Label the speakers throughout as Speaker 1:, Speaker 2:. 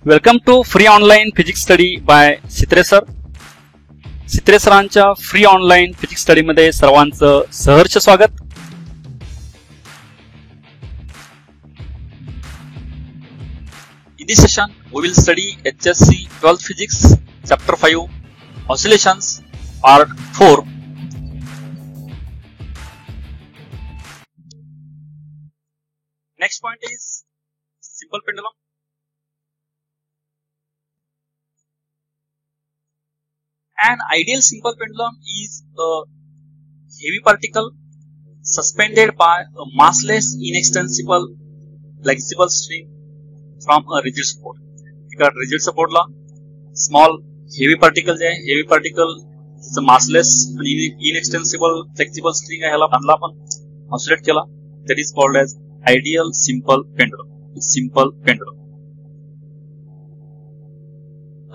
Speaker 1: Welcome to free online physics study by Sitre sir. Sitre सरांच्या free online physics study मध्ये सर्वांचं सहर्ष स्वागत. In this session, we will study HSC 12th Physics, Chapter 5, Oscillations, Part 4. Next point is simple pendulum. An ideal simple pendulum is a heavy particle suspended by a massless, inextensible, flexible string from a rigid support. एका rigid support ला small heavy particle जे आहे, heavy particle massless आणि inextensible, flexible string आहे, ह्याला बांधला आपण oscillate केला. That is called as ideal simple pendulum. Simple pendulum.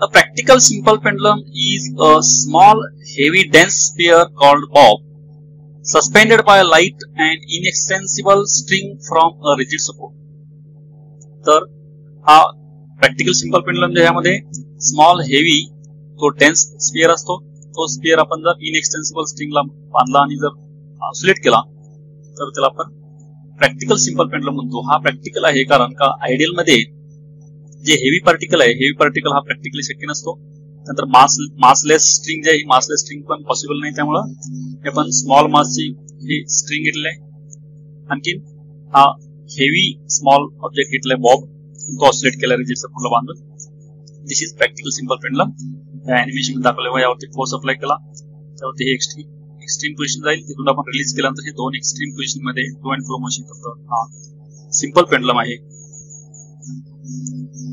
Speaker 1: A practical simple pendulum is a small, heavy, dense sphere called bob, suspended by a light and inextensible string from a rigid support. तर हा practical simple pendulum जे यामध्ये small heavy तो dense sphere असतो. तो sphere आपण जर इनएक्सटेन्सिबल स्ट्रिंगला बांधला आणि जर ऑसिलेट केला तर त्याला आपण प्रॅक्टिकल सिंपल पेंडुलम म्हणतो. हा प्रॅक्टिकल आहे कारण का आयडियल मध्ये जे हेवी पार्टिकल आहे, हेवी पार्टिकल हा प्रॅक्टिकली शक्य नसतो. नंतर मासलेस स्ट्रिंग जे आहे, मासलेस स्ट्रिंग पण पॉसिबल नाही. त्यामुळं आपण स्मॉल मासची ही स्ट्रिंग घेतली आहे. आणखी हा हेवी स्मॉल ऑब्जेक्ट घेतलाय बॉब, तो ऑसिलेट केला रिजिड सपोर्टला बांधून. This is practical simple pendulum. Animation दाखवलं यावरती फोर्स अप्लाय केला, त्यावरती हे एक्स्ट्रीम पोझिशन जाईल. तिथून आपण रिलीज केल्यानंतर हे दोन एक्स्ट्रीम पोझिशन मध्ये टू अँड फ्रो मोशन करतो. हा सिंपल पेंडुलम आहे.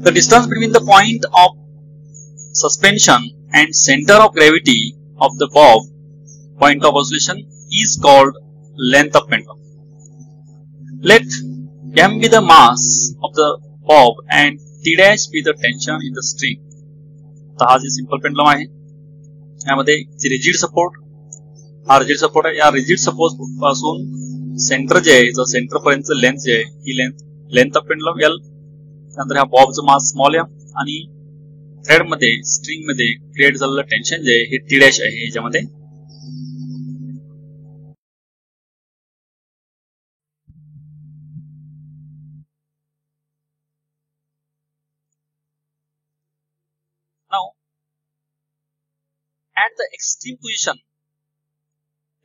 Speaker 1: The distance between the point of suspension and center of gravity of the bob, point of oscillation, is called length of pendulum. Let m be the mass of the bob and t dash be the tension in the string. हा जे simple pendulum आहे यामध्ये rigid support, हा rigid support आहे. या rigid support पासून centre जे आहे, centre पर्यंत length जे आहे, ही लेंथ ऑफ पेंडुलम एल. त्यानंतर ह्या बॉबचं मास स्मॉल एम आणि थ्रेड मध्ये स्ट्रिंग मध्ये क्रिएट झालेलं टेन्शन जे आहे हे टी डॅश आहे. याच्यामध्ये now at the extreme position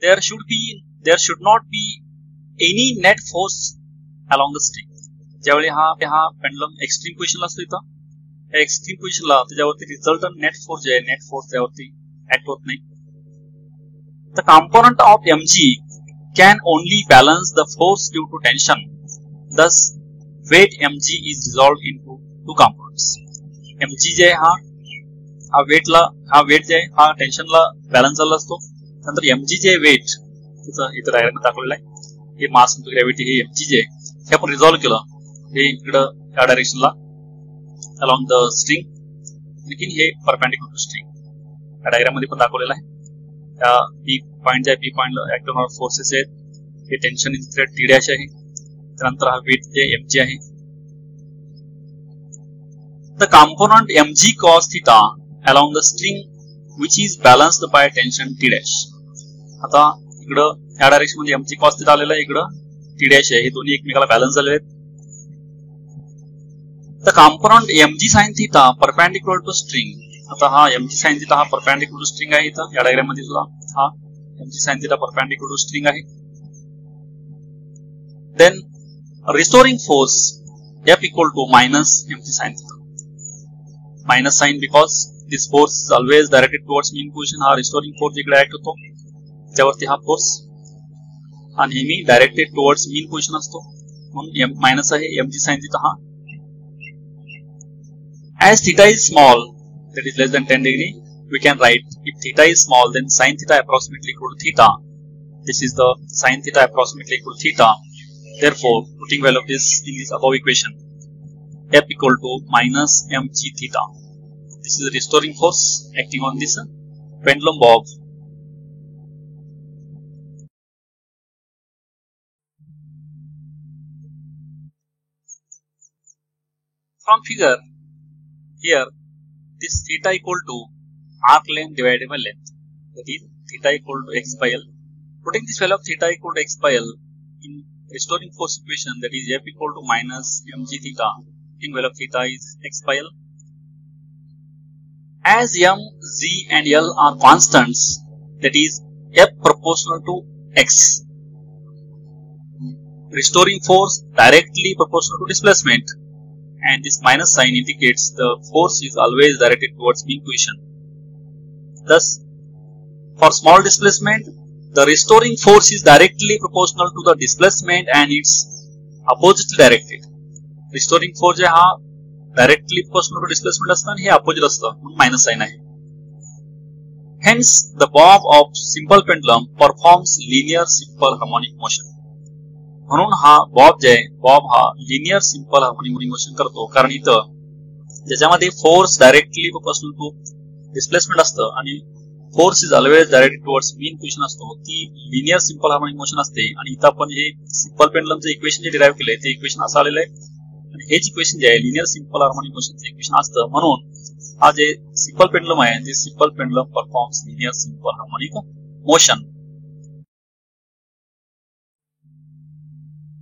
Speaker 1: there should not be any net force along the string. ज्यावेळी हा पेंडुलम एक्स्ट्रीम पोझिशनला असतो, इथं या एक्स्ट्रीम पोझिशनला त्याच्यावरती रिझल्टंट नेट फोर्स जे आहे, नेट फोर्स त्यावरती ऍक्ट होत नाही. The component of mg can only balance the force due to tension. Thus weight mg is resolved into two components. mg जे आहे हा वेट जे आहे हा टेन्शनला बॅलन्स झाला असतो. नंतर mg जे वेट इथं डायग्राम दाखवलेला आहे, हे मास इंटू ग्रॅव्हिटी, हे mg जे आहे हे आपण रिझॉल्व्ह केलं हे इकडं या डायरेक्शनला अलॉंग द स्ट्रिंग, लेकिन हे परपेंडिक्युलर टू स्ट्रिंग या डायग्राम मध्ये पण दाखवलेलं आहे. त्या पी पॉइंट आहे, पी पॉइंटला ऍक्ट होणारे फोर्सेस आहेत. हे tension in thread T dash आहे. त्यानंतर हा वेट जे mg आहे. The component mg cos theta along the string which is balanced by tension T dash. आता इकडं या डायरेक्शन मध्ये mg cos थीटा आलेला आहे, इकडं टी डॅश आहे. हे दोन्ही एकमेकाला बॅलन्स झालेले आहेत. The component mg sin theta perpendicular to string. आता हा mg sin theta हा perpendicular to string आहे. इथं या डायग्राम मध्ये सुद्धा हा mg sin theta perpendicular to string आहे. Then restoring force F equal to minus mg sin theta. Minus sign because this force is always directed towards mean position. हा restoring force इकडे act होतो, त्यावरती हा force हा नेहमी directed towards mean position असतो. म्हणून मायनस आहे mg sin theta हा. As theta is small, that is less than 10 degree, we can write if theta is small, then sin theta approximately equal to theta. This is the sin theta approximately equal to theta. Therefore, putting value of this in this above equation, F equal to minus mg theta. This is the restoring force acting on this pendulum bob. From figure, here this theta equal to arc length divided by length, that is theta equal to x by L. Putting this value of theta equal to x by L in restoring force equation, that is F equal to minus mg theta, in value of theta is x by L. As m, z and L are constants, that is F proportional to x, restoring force directly proportional to displacement, and this minus sign indicates the force is always directed towards mean position. Thus, for small displacement, the restoring force is directly proportional to the displacement and it's oppositely directed. Restoring force जे हा directly proportional to displacement असतं, हे opposite असतं, म्हणून minus sign आहे. Hence, the bob of simple pendulum performs linear simple harmonic motion. म्हणून हा Bob जे आहे, Bob हा linear simple harmonic motion करतो, कारण इथं ज्याच्यामध्ये force directly proportional to displacement असतं आणि force is always directed towards mean position असतो, ती लिनियर सिंपल हार्मोनिक मोशन असते. आणि इथं आपण हे सिंपल पेंडुलमचं इक्वेशन जे डिराइव्ह केलंय ते इक्वेशन असं आलेलं आहे, आणि हेच इक्वेशन जे आहे लिनियर सिंपल हार्मोनिक मोशनचं इक्वेशन असतं. म्हणून हा जे सिंपल पेंडुलम आहे ते simple pendulum performs linear simple harmonic motion.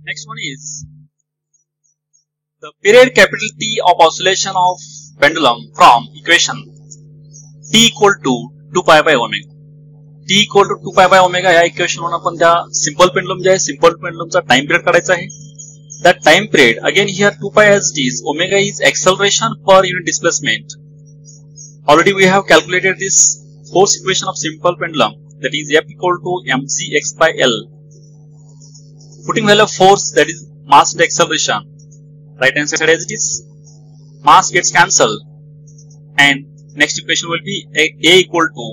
Speaker 1: Next one is the period capital T of oscillation of pendulum from equation T equal to 2 pi by omega. T equal to 2 pi by omega या equation वरून आपण त्या simple pendulum जे आहे simple पेंडुलमचा time period काढायचा आहे. That time period again here 2 pi as it is, omega is acceleration per unit displacement. Already we have calculated this force equation of simple pendulum, that is F equal to mc x by L. Putting value of force, that is mass and acceleration, right hand side as it is, mass gets cancelled, and next equation will be a equal to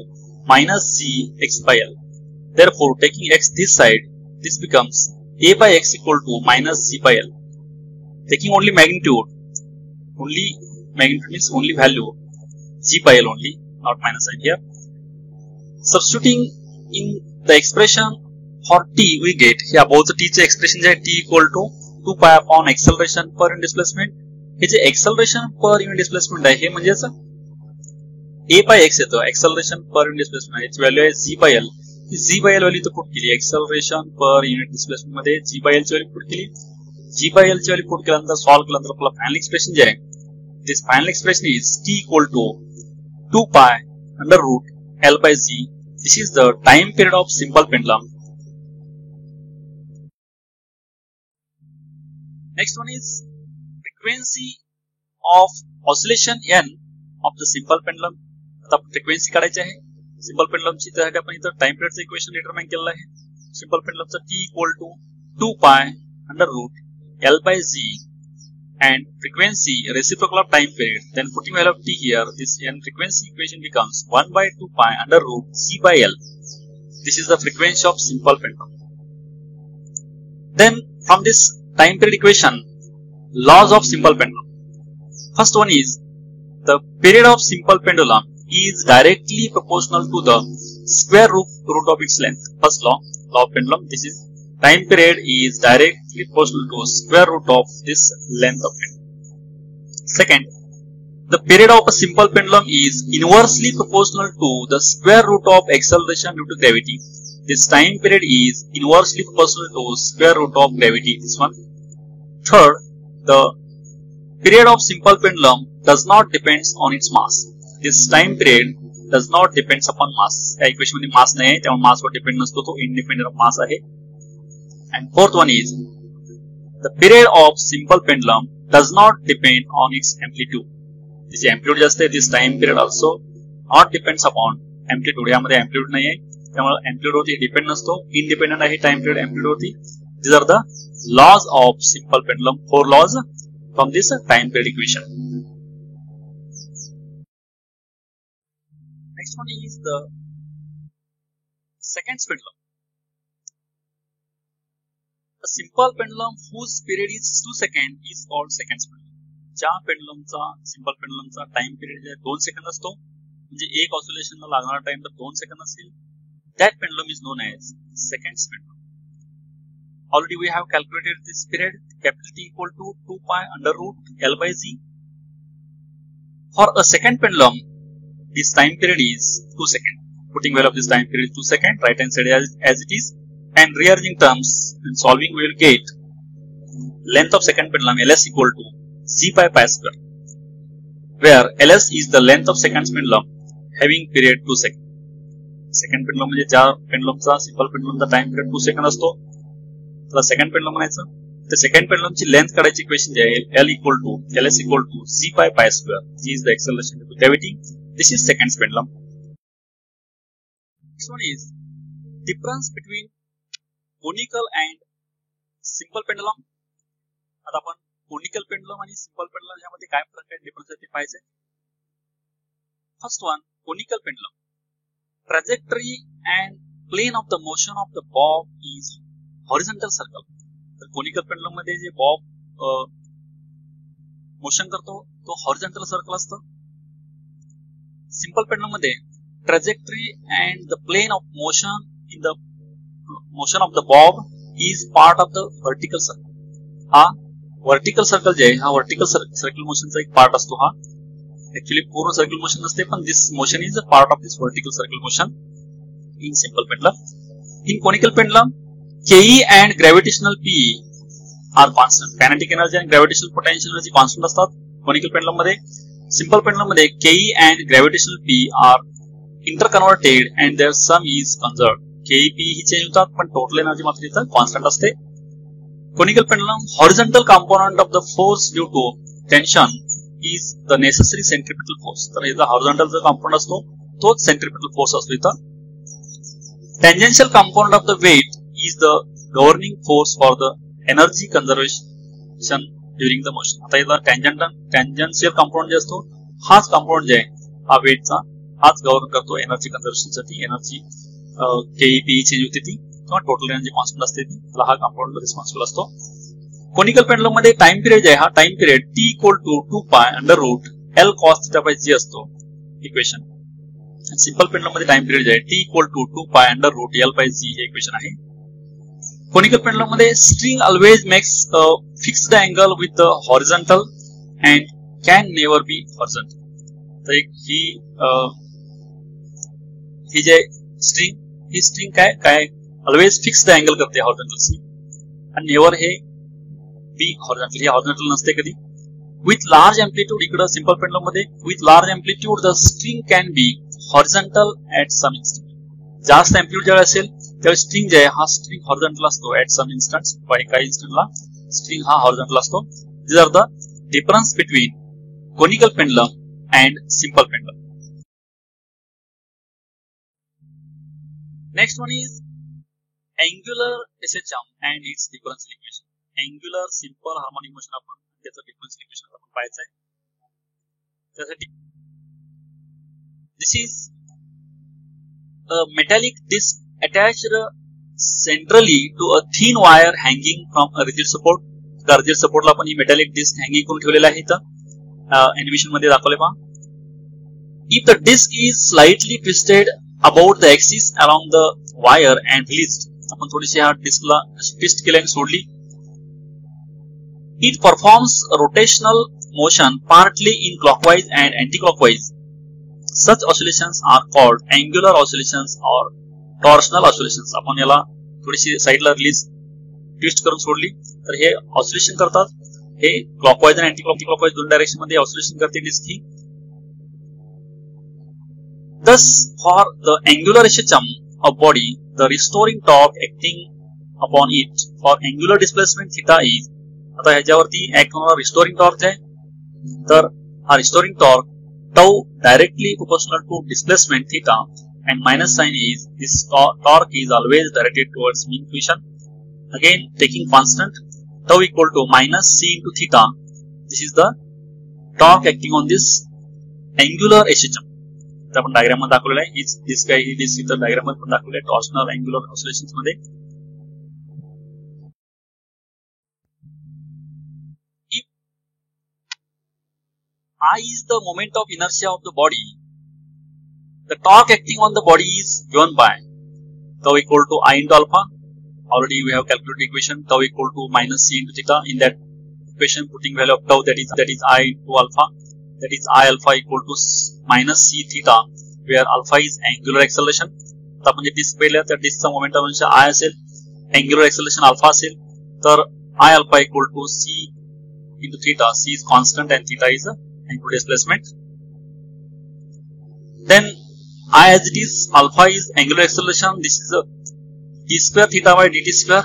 Speaker 1: minus c x by L. Therefore, taking x this side, this becomes a by x equal to minus c by L. Taking only magnitude means only value, g by L only, not minus sign here. Substituting in the expression for t we get here both the t चे expression जे आहे t equal to 2 pi upon acceleration per unit displacement. Hey J acceleration per unit displacement आहे हे म्हणजेच a by x येतो, acceleration per unit displacement आहे, याची value आहे g by L. He g by L value इथं put केली, acceleration per unit displacement मध्ये g by L ची व्हॅल्यू पुट केली. g by L ची व्हॅल्यू पुट केल्यानंतर सॉल्व्ह केल्यानंतर आपला फायनल एक्सप्रेशन जे आहे, this final expression is t equal to 2 pi under root L by g. This is the time period of simple pendulum. Next one is frequency of oscillation n of the simple pendulum. आता frequency काढायची आहे simple पेंडुलमची, त्यासाठी आपण इथं time पिरियडचं equation determine केलेलं आहे. Simple पेंडुलमचं t equal to 2 pi under root L by g and frequency reciprocal of time period. Then putting value of t here, this n frequency equation becomes 1 by 2 pi under root c by L. This is the frequency of simple pendulum. Then from this time period equation, laws of simple pendulum. First one is the period of simple pendulum is directly proportional to the square root of its length. First law of pendulum, this is time period is directly proportional to square root of this length of pendulum. Second, the period of a simple pendulum is inversely proportional to the square root of acceleration due to gravity. This time period is inversely proportional to square root of gravity. This one. Third, the period of simple pendulum does not depend on its mass. This time period does not depend upon mass. या equation मध्ये मास नाही आहे, त्यामुळे मास वर depend नसतो, तो independent of mass आहे. And fourth one is the period of simple pendulum does not depend on its amplitude. This amplitude जास्त आहे, this time period also not depends upon amplitude. यामध्ये amplitude नाही आहे, त्यामुळे amplitude वरती डिपेंड नसतो, independent आहे time period amplitude वरती. These are the laws of simple pendulum, 4 laws from this time period equation. Next one is the seconds pendulum. A simple pendulum whose period is 2 seconds is called seconds pendulum. ज्या पेंडुलमचा simple पेंडुलमचा time period 2 second असतो, म्हणजे एक ऑसिलेशनला लागणारा time जर 2 second असेल, that pendulum is known as seconds pendulum. Already we have calculated this period, capital T equal to 2 pi under root L by g. For a second pendulum, this time period is 2 seconds. Putting value of this time period is 2 seconds, right hand side as it is, and rearranging terms and solving, we will get length of second pendulum ls equal to c pi pi square, where ls is the length of second pendulum having period 2 seconds. Second pendulum म्हणजे ज्या पेंडुलमचा simple पेंडुलमचा time period 2 second असतो त्याला second pendulum म्हणायचं. तर second पेंडुलमची length काढायची equation जी आहे ls equal to c pi pi square, ji is the acceleration due to gravity. This is second pendulum. Next one is difference between conical and simple pendulum. आता आपण conical pendulum आणि simple pendulum यामध्ये काय फरक आहे, difference आहे ते पाहायचे. First one, conical pendulum. Trajectory and plane of the motion of the bob is horizontal circle. तर conical pendulum मध्ये जे bob मोशन करतो तो horizontal circle असतो. Simple pendulum मध्ये trajectory and the plane of motion in the motion of the bob is part of the vertical circle. हा vertical circle जे आहे हा vertical circle motion चा एक पार्ट असतो. हा actually पूर्ण सर्कल मोशन नसते, पण this motion is a part of this vertical circle motion in simple pendulum. In conical pendulum, Ke and gravitational P are constant. Kinetic energy and gravitational potential energy constant असतात conical pendulum मध्ये. Simple pendulum मध्ये Ke and gravitational P are interconverted and their sum is conserved. Ke, P he change होतात, पण total energy मात्र इथं constant असते. Conical pendulum, horizontal component of the force due to tension is the necessary centripetal force. तर याचा horizontal जो component असतो तोच centripetal force असतो इथं. Tangential component of the weight is the governing force for the energy conservation during the motion. आता याचा tangential component जे असतो हाच component जे आहे हा weight चा हाच govern करतो energy conservation साठी. energy KEP चेंज होते ती किंवा total energy constant असते ती, त्याला हा component responsible असतो. कोनिकल पेंडुलम मध्ये टाइम पिरियड आहे हा time period t equal to 2 pi under root l cos theta by g असतो इक्वेशन. सिंपल पेंडुलम मध्ये टाइम पिरियड आहे t equal to 2 pi under root l by g हे equation आहे. Conical pendulum मध्ये string always makes fixed angle with the horizontal and can never be horizontal. तर ही जे string काय always fixed angle करते horizontal आणि नेवर हे बी हॉरिझॉन्टल, हे हॉरिझॉन्टल नसते कधी. विथ लार्ज एम्प्लिट्यूड, इकडे सिंपल पेंडुलम मध्ये with large amplitude the string can be horizontal at some instant. जास्त एम्प्लिट्यूड ज्यावेळी असेल त्यावेळी स्ट्रिंग जे आहे हा स्ट्रिंग हॉरिझॉन्टल असतो ऍट सम इन्स्टंट. काही इन्स्टंटला स्ट्रिंग हा हॉरिझॉन्टल असतो. This are the difference between conical pendulum and simple pendulum. Next one is angular SHM and its differential equation. Angular simple harmonic motion आपण त्याचं differential equation आपण पाहायचं आहे. त्यासाठी this is a metallic disc attached centrally to a thin wire hanging from a rigid support. त्या rigid support ला आपण ही metallic disc hanging करून ठेवलेला आहे इथं animation मध्ये दाखवले पहा. If the disc is slightly twisted about the axis along the wire and released, आपण थोडीशी ह्या डिस्कला ट्विस्ट केली आणि सोडली. It performs rotational motion partly in clockwise and anti clockwise. Such oscillations are called angular oscillations और torsional oscillations. आपण याला थोडीशी साइडला रिलीज ट्विस्ट करून सोडली तर हे ऑसिलेशन करतात. हे क्लॉकवाइज आणि अँटी क्लॉकवाइज दोन डायरेक्शन मध्ये ऑसिलेशन करते डिस्क ही. Thus, for the angular SHM of body, the restoring torque acting upon it for angular displacement theta is, आता ह्याच्यावरती ऍक्ट होणारा रिस्टोरिंग टॉर्क आहे. तर हा restoring torque tau directly proportional to displacement theta and minus sign is this torque is always directed towards mean position. Again taking constant tau equal to minus c into theta. This is the torque acting on this angular SHM. आपण diagram मध्ये दाखवलेला आहे. This काय ही this इथं diagram मध्ये पण दाखवले torsional angular oscillations मध्ये. I is the moment of inertia of the body. The torque acting on the body is given by tau equal to I into alpha. Already we have calculated equation tau equal to minus c into theta. In that equation, putting value of tau that is I into alpha. that is I alpha equal to minus c theta, where alpha is angular acceleration. आता आपण जे disc पाहिलं तर डिस्कचा momentum अंश I असेल, angular acceleration alpha असेल, तर I alpha equal to c into theta. C is constant and theta is angular displacement. Then I as it is, alpha is angular acceleration. This is a d square theta by dt square,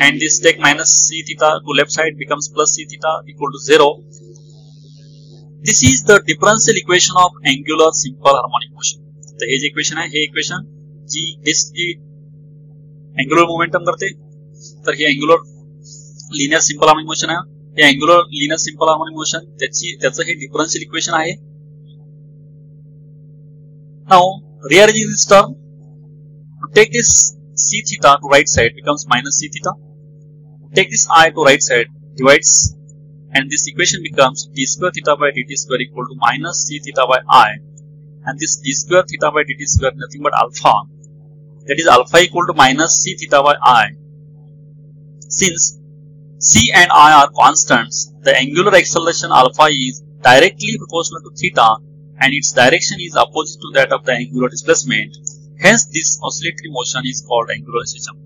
Speaker 1: and this take minus c theta to left side becomes plus c theta equal to 0. This is the differential equation of angular simple harmonic motion. तर हे जे equation आहे, हे equation जी disc जी angular momentum करते, तर हे angular linear simple harmonic motion आहे. हे angular linear simple harmonic motion त्याचं हे डिफरन्शियल इक्वेशन आहे. Now rearranging this term, take this c theta to right side becomes minus c theta. Take this I to right side divides, and this equation becomes d square theta by dt square equal to minus c theta by I, and this d square theta by dt square nothing but alpha, that is alpha equal to minus c theta by I. Since c and I are constants, the angular acceleration alpha is directly proportional to theta, and its direction is opposite to that of the angular displacement. Hence, this oscillatory motion is called angular SHM.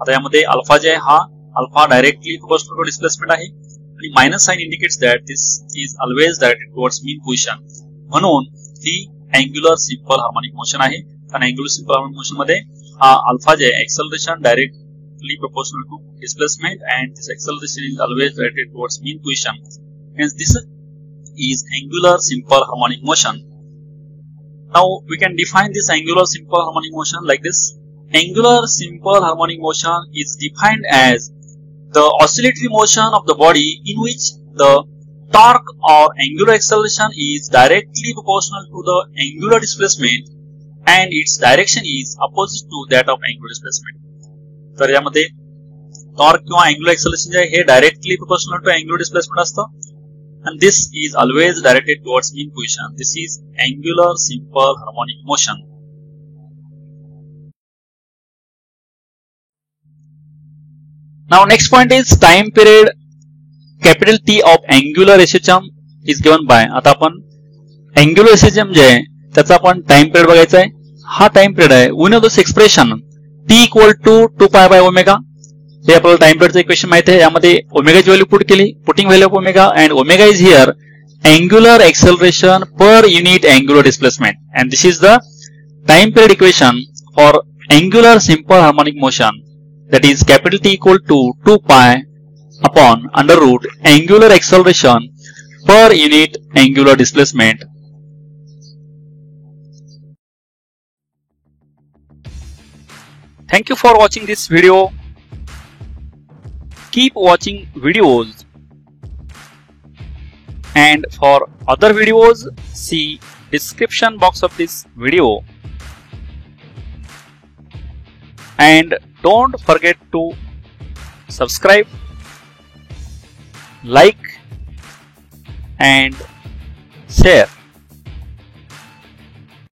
Speaker 1: आता यामध्ये alpha जे आहे हा alpha directly proportional to displacement आहे, आणि minus sign indicates that this is always directed towards mean position. म्हणून ही angular simple harmonic motion आहे. आणि अँग्युलर सिंपल हार्मोनिक मोशन मध्ये हा अल्फा जे आहे acceleration directly proportional to displacement, and this acceleration is always directed towards mean position. Hence, this is angular simple harmonic motion. Now, we can define this angular simple harmonic motion like this. Angular simple harmonic motion is defined as the oscillatory motion of the body in which the torque or angular acceleration is directly proportional to the angular displacement, and its direction is opposite to that of angular displacement. तर यामध्ये torque किंवा angular acceleration जे आहे हे directly proportional to angular displacement असतं, and this is always directed towards mean position. This is angular simple harmonic motion. Now next point is time period capital T of angular SHM is given by. आता आपण angular SHM जे आहे त्याचा आपण time period बघायचा आहे. हा time period आहे. We know this expression T equal to 2 pi by omega. हे आपल्याला टाइम पिरियडचं इक्वेशन माहिती आहे. यामध्ये ओमेगाची व्हॅल्यू पुट केली, putting value of omega, and omega is here angular acceleration per unit angular displacement, and this is the time period equation for angular simple harmonic motion, that is capital T equal to 2 pi upon under root angular acceleration per unit angular displacement. Thank you for watching this video. Keep watching videos, and for other videos see description box of this video, and don't forget to subscribe, like and share.